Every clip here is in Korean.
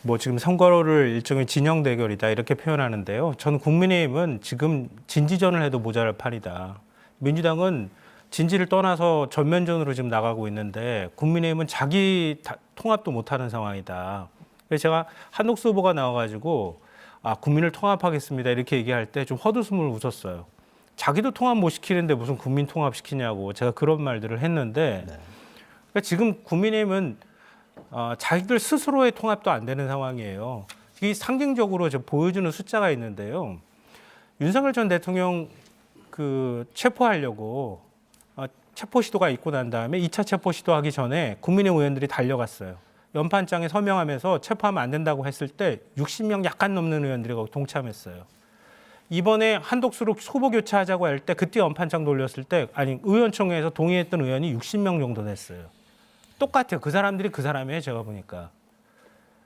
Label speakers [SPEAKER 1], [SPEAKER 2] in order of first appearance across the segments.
[SPEAKER 1] 뭐 지금 선거를 일종의 진영 대결이다 이렇게 표현하는데요. 저는 국민의힘은 지금 진지전을 해도 모자랄 판이다. 민주당은 진지를 떠나서 전면전으로 지금 나가고 있는데 국민의힘은 자기 통합도 못하는 상황이다. 그래서 제가 한독수 후보가 나와가지고 국민을 통합하겠습니다 이렇게 얘기할 때 좀 헛웃음을 웃었어요. 자기도 통합 못 시키는데 무슨 국민 통합 시키냐고 제가 그런 말들을 했는데 그러니까 지금 국민의힘은 자기들 스스로의 통합도 안 되는 상황이에요. 이 상징적으로 보여주는 숫자가 있는데요. 윤석열 전 대통령 체포하려고 체포 시도가 있고 난 다음에 2차 체포 시도하기 전에 국민의힘 의원들이 달려갔어요. 연판장에 서명하면서 체포하면 안 된다고 했을 때 60명 약간 넘는 의원들이 거기 동참했어요. 이번에 한독수로 후보 교체하자고 할 때 그때 연판장 돌렸을 때 의원총회에서 동의했던 의원이 60명 정도 됐어요. 똑같아요. 그 사람들이 그 사람이에요. 제가 보니까.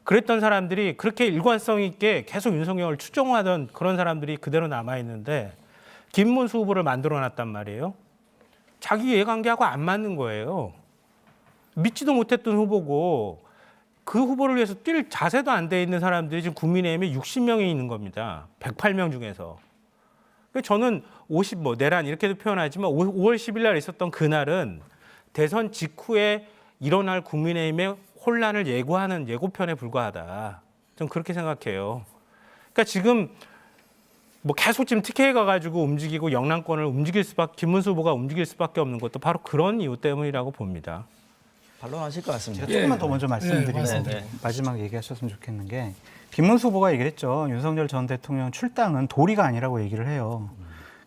[SPEAKER 1] 그랬던 사람들이 그렇게 일관성 있게 계속 윤석열을 추종하던 그런 사람들이 그대로 남아있는데 김문수 후보를 만들어놨단 말이에요. 자기 이해관계하고 안 맞는 거예요. 믿지도 못했던 후보고 그 후보를 위해서 뛸 자세도 안 돼 있는 사람들이 지금 국민의힘에 60명이 있는 겁니다. 108명 중에서. 저는 내란 이렇게도 표현하지만 5월 10일 날 있었던 그날은 대선 직후에 일어날 국민의힘의 혼란을 예고하는 예고편에 불과하다. 저는 그렇게 생각해요. 그러니까 지금 계속 지금 TK에 가가지고 움직이고 영남권을 김문수 후보가 움직일 수밖에 없는 것도 바로 그런 이유 때문이라고 봅니다.
[SPEAKER 2] 반론하실 것 같습니다.
[SPEAKER 3] 제가 조금만 더 먼저 말씀드리고 마지막 얘기하셨으면 좋겠는 게 김문수 후보가 얘기를 했죠. 윤석열 전 대통령 출당은 도리가 아니라고 얘기를 해요.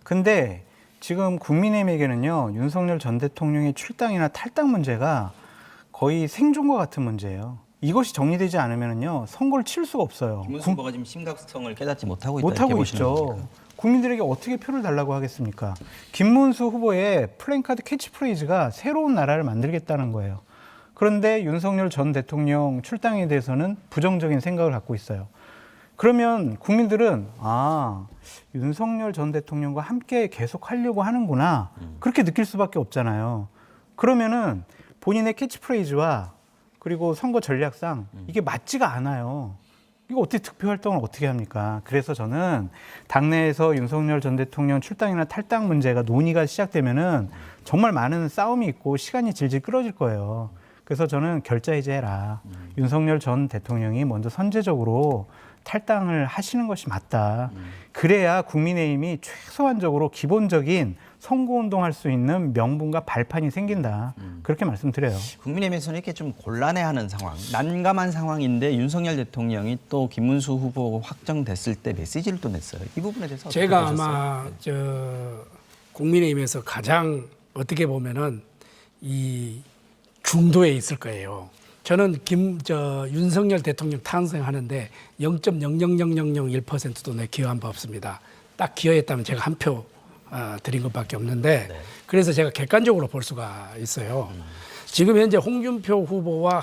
[SPEAKER 3] 근데 지금 국민의힘에게는요. 윤석열 전 대통령의 출당이나 탈당 문제가 거의 생존과 같은 문제예요. 이것이 정리되지 않으면요. 선거를 칠 수가 없어요.
[SPEAKER 2] 김문수 후보가 지금 심각성을 깨닫지 못하고
[SPEAKER 3] 있죠.
[SPEAKER 2] 겁니까?
[SPEAKER 3] 국민들에게 어떻게 표를 달라고 하겠습니까? 김문수 후보의 플랜카드 캐치프레이즈가 새로운 나라를 만들겠다는 거예요. 그런데 윤석열 전 대통령 출당에 대해서는 부정적인 생각을 갖고 있어요. 그러면 국민들은 윤석열 전 대통령과 함께 계속 하려고 하는구나. 그렇게 느낄 수밖에 없잖아요. 그러면은 본인의 캐치프레이즈와 그리고 선거 전략상 이게 맞지가 않아요. 이거 어떻게 득표 활동을 어떻게 합니까? 그래서 저는 당내에서 윤석열 전 대통령 출당이나 탈당 문제가 논의가 시작되면은 정말 많은 싸움이 있고 시간이 질질 끌어질 거예요. 그래서 저는 결자해제해라. 윤석열 전 대통령이 먼저 선제적으로 탈당을 하시는 것이 맞다. 그래야 국민의힘이 최소한적으로 기본적인 선거운동할 수 있는 명분과 발판이 생긴다. 그렇게 말씀드려요.
[SPEAKER 2] 국민의힘에서는 이렇게 좀 곤란해하는 상황, 난감한 상황인데 윤석열 대통령이 또 김문수 후보 확정됐을 때 메시지를 또 냈어요. 이 부분에 대해서 어떻게
[SPEAKER 4] 제가
[SPEAKER 2] 보셨어요?
[SPEAKER 4] 아마 국민의힘에서 가장 어떻게 보면은 이 중도에 있을 거예요. 저는 윤석열 대통령 탄생하는데 0.00001%도 내 기여한 바 없습니다. 딱 기여했다면 제가 한 표 드린 것밖에 없는데 그래서 제가 객관적으로 볼 수가 있어요. 지금 현재 홍준표 후보와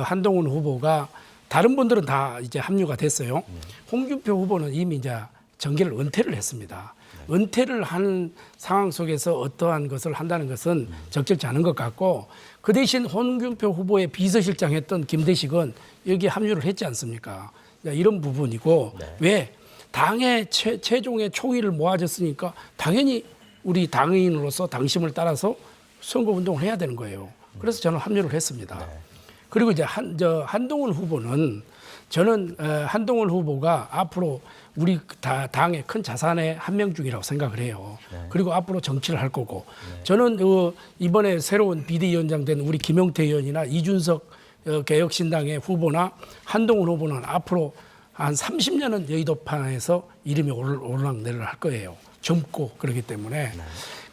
[SPEAKER 4] 한동훈 후보가 다른 분들은 다 이제 합류가 됐어요. 홍준표 후보는 이미 이제 정계를 은퇴를 했습니다. 은퇴를 한 상황 속에서 어떠한 것을 한다는 것은 적절치 않은 것 같고 그 대신 홍준표 후보의 비서실장 했던 김대식은 여기 합류를 했지 않습니까? 이런 부분이고 왜 당의 최종의 총의를 모아졌으니까 당연히 우리 당인으로서 당심을 따라서 선거운동을 해야 되는 거예요. 그래서 저는 합류를 했습니다. 그리고 이제 한동훈 후보는 저는 한동훈 후보가 앞으로 우리 당의 큰 자산의 한 명 중이라고 생각을 해요. 그리고 앞으로 정치를 할 거고 저는 이번에 새로운 비대위원장 된 우리 김용태 의원이나 이준석 개혁신당의 후보나 한동훈 후보는 앞으로 한 30년은 여의도판에서 이름이 오르락내리락 할 거예요. 젊고 그렇기 때문에.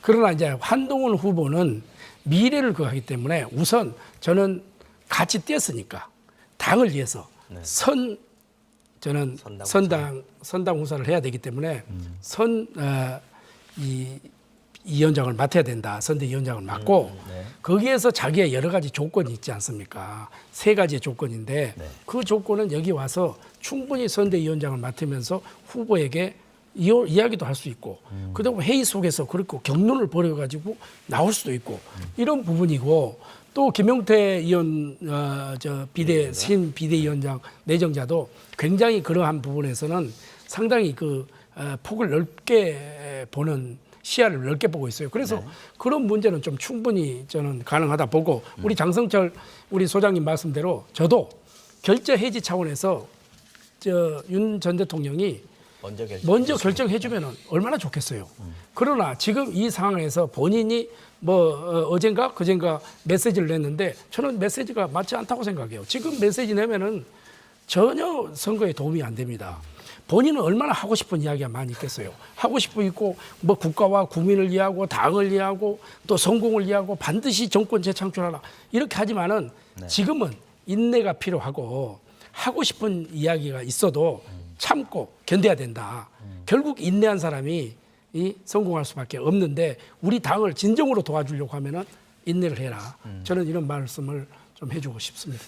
[SPEAKER 4] 그러나 이제 한동훈 후보는 미래를 구하기 때문에 우선 저는 같이 뛰었으니까 당을 위해서 저는 선당 후사를 해야 되기 때문에 이 위원장을 맡아야 된다. 선대위원장을 맡고 거기에서 자기의 여러 가지 조건이 있지 않습니까? 3가지의 조건인데 그 조건은 여기 와서 충분히 선대위원장을 맡으면서 후보에게 이야기도 할 수 있고 그다음 회의 속에서 그렇고 격론을 벌여가지고 나올 수도 있고 이런 부분이고 또 김용태 의원 신 비대위원장 내정자도 굉장히 그러한 부분에서는 상당히 폭을 넓게 보는 시야를 넓게 보고 있어요. 그래서 그런 문제는 좀 충분히 저는 가능하다 보고 우리 장성철 우리 소장님 말씀대로 저도 결제 해지 차원에서 윤 전 대통령이 먼저 결정해주면 얼마나 좋겠어요. 그러나 지금 이 상황에서 본인이 어젠가 그젠가 메시지를 냈는데 저는 메시지가 맞지 않다고 생각해요. 지금 메시지 내면은 전혀 선거에 도움이 안 됩니다. 본인은 얼마나 하고 싶은 이야기가 많이 있겠어요. 하고 싶은 있고 국가와 국민을 위하고 당을 위하고 또 성공을 위하고 반드시 정권 재창출하라 이렇게 하지만은 지금은 인내가 필요하고 하고 싶은 이야기가 있어도 참고 견뎌야 된다. 결국 인내한 사람이 성공할 수밖에 없는데 우리 당을 진정으로 도와주려고 하면은 인내를 해라. 저는 이런 말씀을 좀 해주고 싶습니다.